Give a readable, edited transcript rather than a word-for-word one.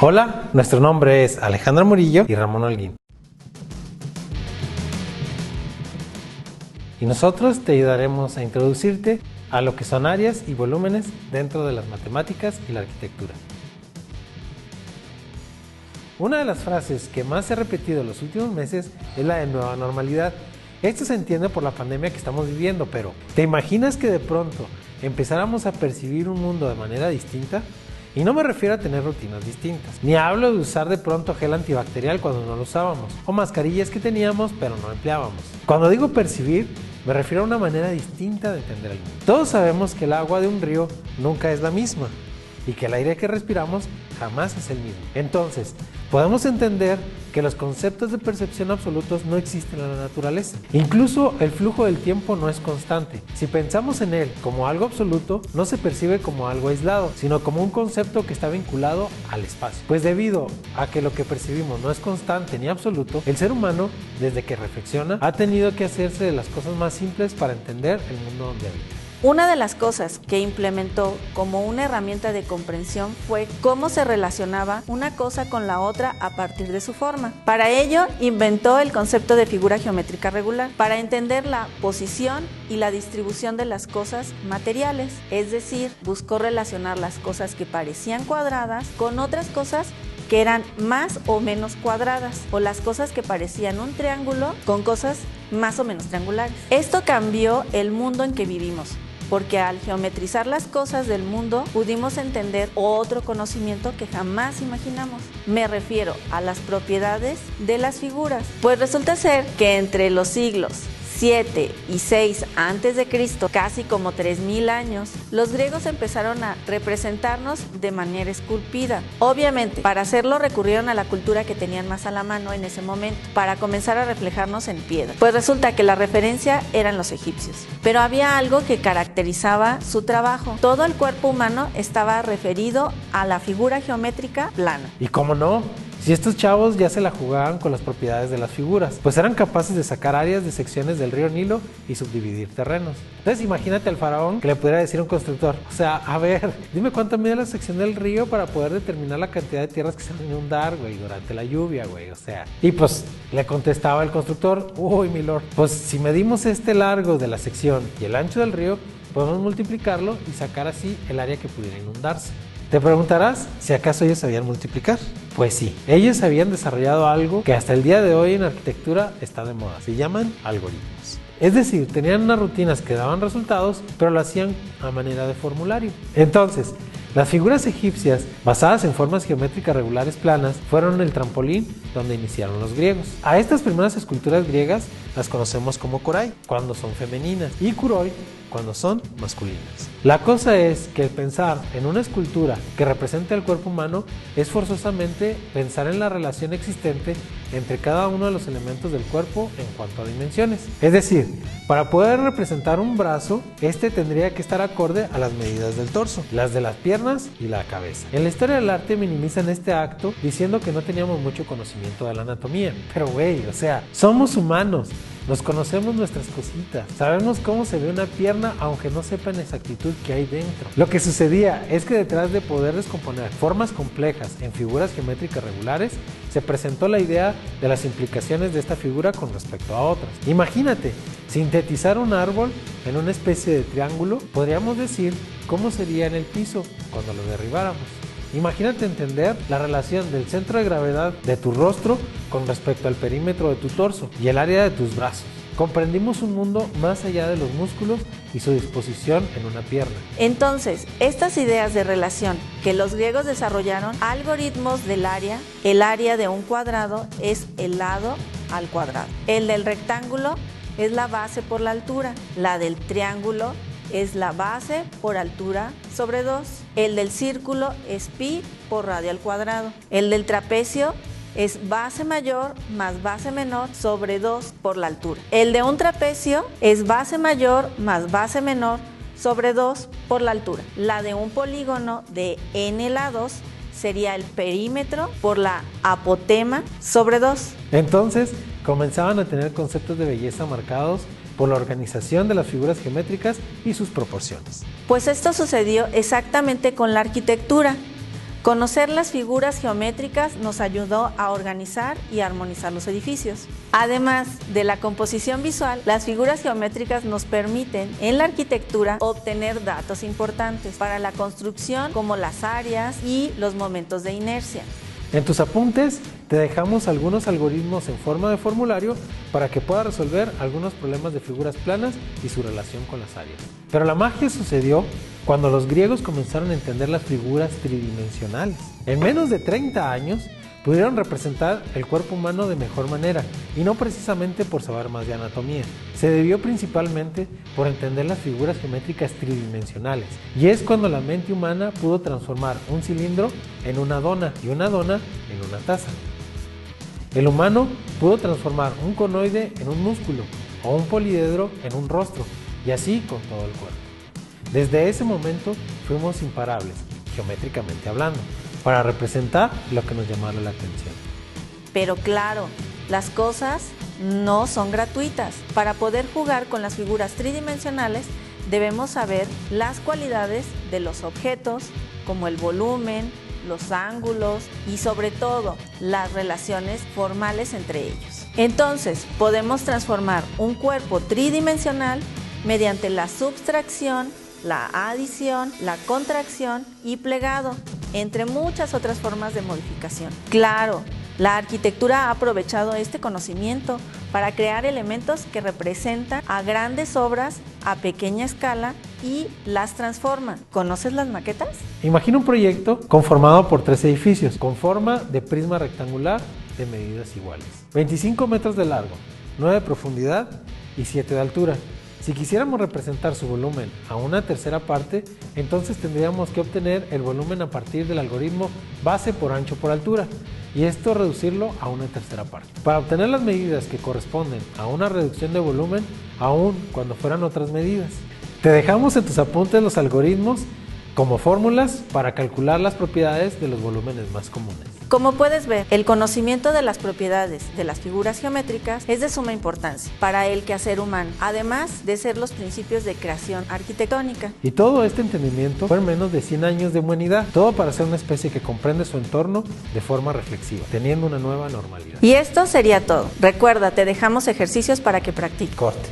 Hola, nuestro nombre es Alejandro Murillo y Ramón Holguín. Y nosotros te ayudaremos a introducirte a lo que son áreas y volúmenes dentro de las matemáticas y la arquitectura. Una de las frases que más se ha repetido en los últimos meses es la de nueva normalidad. Esto se entiende por la pandemia que estamos viviendo, pero ¿te imaginas que de pronto empezáramos a percibir un mundo de manera distinta? Y no me refiero a tener rutinas distintas, ni hablo de usar de pronto gel antibacterial cuando no lo usábamos, o mascarillas que teníamos pero no empleábamos. Cuando digo percibir, me refiero a una manera distinta de entender el mundo. Todos sabemos que el agua de un río nunca es la misma, y que el aire que respiramos jamás es el mismo. Entonces, podemos entender que los conceptos de percepción absolutos no existen en la naturaleza. Incluso el flujo del tiempo no es constante. Si pensamos en él como algo absoluto, no se percibe como algo aislado, sino como un concepto que está vinculado al espacio. Pues debido a que lo que percibimos no es constante ni absoluto, el ser humano, desde que reflexiona, ha tenido que hacerse de las cosas más simples para entender el mundo donde habita. Una de las cosas que implementó como una herramienta de comprensión fue cómo se relacionaba una cosa con la otra a partir de su forma. Para ello, inventó el concepto de figura geométrica regular, para entender la posición y la distribución de las cosas materiales. Es decir, buscó relacionar las cosas que parecían cuadradas con otras cosas que eran más o menos cuadradas, o las cosas que parecían un triángulo con cosas más o menos triangulares. Esto cambió el mundo en que vivimos, porque al geometrizar las cosas del mundo pudimos entender otro conocimiento que jamás imaginamos. Me refiero a las propiedades de las figuras. Pues resulta ser que entre los siglos 7 y 6 a.C., casi como 3000 años, los griegos empezaron a representarnos de manera esculpida. Obviamente, para hacerlo recurrieron a la cultura que tenían más a la mano en ese momento, para comenzar a reflejarnos en piedra. Pues resulta que la referencia eran los egipcios. Pero había algo que caracterizaba su trabajo. Todo el cuerpo humano estaba referido a la figura geométrica plana. ¿Y cómo no? Si estos chavos ya se la jugaban con las propiedades de las figuras, pues eran capaces de sacar áreas de secciones del río Nilo y subdividir terrenos. Entonces imagínate al faraón que le pudiera decir a un constructor, o sea, a ver, dime cuánto mide la sección del río para poder determinar la cantidad de tierras que se van a inundar, güey, durante la lluvia, güey, o sea. Y pues le contestaba el constructor, uy, mi lord, pues si medimos este largo de la sección y el ancho del río, podemos multiplicarlo y sacar así el área que pudiera inundarse. Te preguntarás si acaso ellos sabían multiplicar. Pues sí, ellos habían desarrollado algo que hasta el día de hoy en arquitectura está de moda. Se llaman algoritmos. Es decir, tenían unas rutinas que daban resultados, pero lo hacían a manera de formulario. Entonces, las figuras egipcias, basadas en formas geométricas regulares planas, fueron el trampolín donde iniciaron los griegos. A estas primeras esculturas griegas las conocemos como korai, cuando son femeninas, y kuroi, cuando son masculinas. La cosa es que el pensar en una escultura que represente al cuerpo humano es forzosamente pensar en la relación existente entre cada uno de los elementos del cuerpo en cuanto a dimensiones. Es decir, para poder representar un brazo, este tendría que estar acorde a las medidas del torso, las de las piernas y la cabeza. En la historia del arte minimizan este acto diciendo que no teníamos mucho conocimiento de la anatomía. Pero güey, o sea, somos humanos. Nos conocemos nuestras cositas, sabemos cómo se ve una pierna aunque no sepa en exactitud qué hay dentro. Lo que sucedía es que detrás de poder descomponer formas complejas en figuras geométricas regulares, se presentó la idea de las implicaciones de esta figura con respecto a otras. Imagínate, sintetizar un árbol en una especie de triángulo, podríamos decir cómo sería en el piso cuando lo derribáramos. Imagínate entender la relación del centro de gravedad de tu rostro con respecto al perímetro de tu torso y el área de tus brazos. Comprendimos un mundo más allá de los músculos y su disposición en una pierna. Entonces, estas ideas de relación que los griegos desarrollaron, algoritmos del área, el área de un cuadrado es el lado al cuadrado. El del rectángulo es la base por la altura, la del triángulo es la base por altura sobre 2. El del círculo es pi por radio al cuadrado. El del trapecio es base mayor más base menor sobre 2 por la altura. El de un trapecio es base mayor más base menor sobre 2 por la altura. La de un polígono de n lados sería el perímetro por la apotema sobre 2. Entonces, comenzaban a tener conceptos de belleza marcados por la organización de las figuras geométricas y sus proporciones. Pues esto sucedió exactamente con la arquitectura. Conocer las figuras geométricas nos ayudó a organizar y armonizar los edificios. Además de la composición visual, las figuras geométricas nos permiten en la arquitectura obtener datos importantes para la construcción, como las áreas y los momentos de inercia. En tus apuntes te dejamos algunos algoritmos en forma de formulario para que puedas resolver algunos problemas de figuras planas y su relación con las áreas. Pero la magia sucedió cuando los griegos comenzaron a entender las figuras tridimensionales. En menos de 30 años pudieron representar el cuerpo humano de mejor manera, y no precisamente por saber más de anatomía. Se debió principalmente por entender las figuras geométricas tridimensionales, y es cuando la mente humana pudo transformar un cilindro en una dona y una dona en una taza. El humano pudo transformar un conoide en un músculo o un poliedro en un rostro, y así con todo el cuerpo. Desde ese momento fuimos imparables, geométricamente hablando, para representar lo que nos llamara la atención. Pero claro, las cosas no son gratuitas. Para poder jugar con las figuras tridimensionales, debemos saber las cualidades de los objetos, como el volumen, los ángulos y sobre todo las relaciones formales entre ellos. Entonces, podemos transformar un cuerpo tridimensional mediante la subtracción, la adición, la contracción y plegado, entre muchas otras formas de modificación. Claro, la arquitectura ha aprovechado este conocimiento para crear elementos que representan a grandes obras a pequeña escala y las transforman. ¿Conoces las maquetas? Imagina un proyecto conformado por 3 edificios con forma de prisma rectangular de medidas iguales. 25 metros de largo, 9 de profundidad y 7 de altura. Si quisiéramos representar su volumen a una tercera parte, entonces tendríamos que obtener el volumen a partir del algoritmo base por ancho por altura, y esto reducirlo a una tercera parte. Para obtener las medidas que corresponden a una reducción de volumen, aun cuando fueran otras medidas. Te dejamos en tus apuntes los algoritmos como fórmulas para calcular las propiedades de los volúmenes más comunes. Como puedes ver, el conocimiento de las propiedades de las figuras geométricas es de suma importancia para el quehacer humano, además de ser los principios de creación arquitectónica. Y todo este entendimiento fue en menos de 100 años de humanidad, todo para ser una especie que comprende su entorno de forma reflexiva, teniendo una nueva normalidad. Y esto sería todo. Recuerda, te dejamos ejercicios para que practiques. Corte.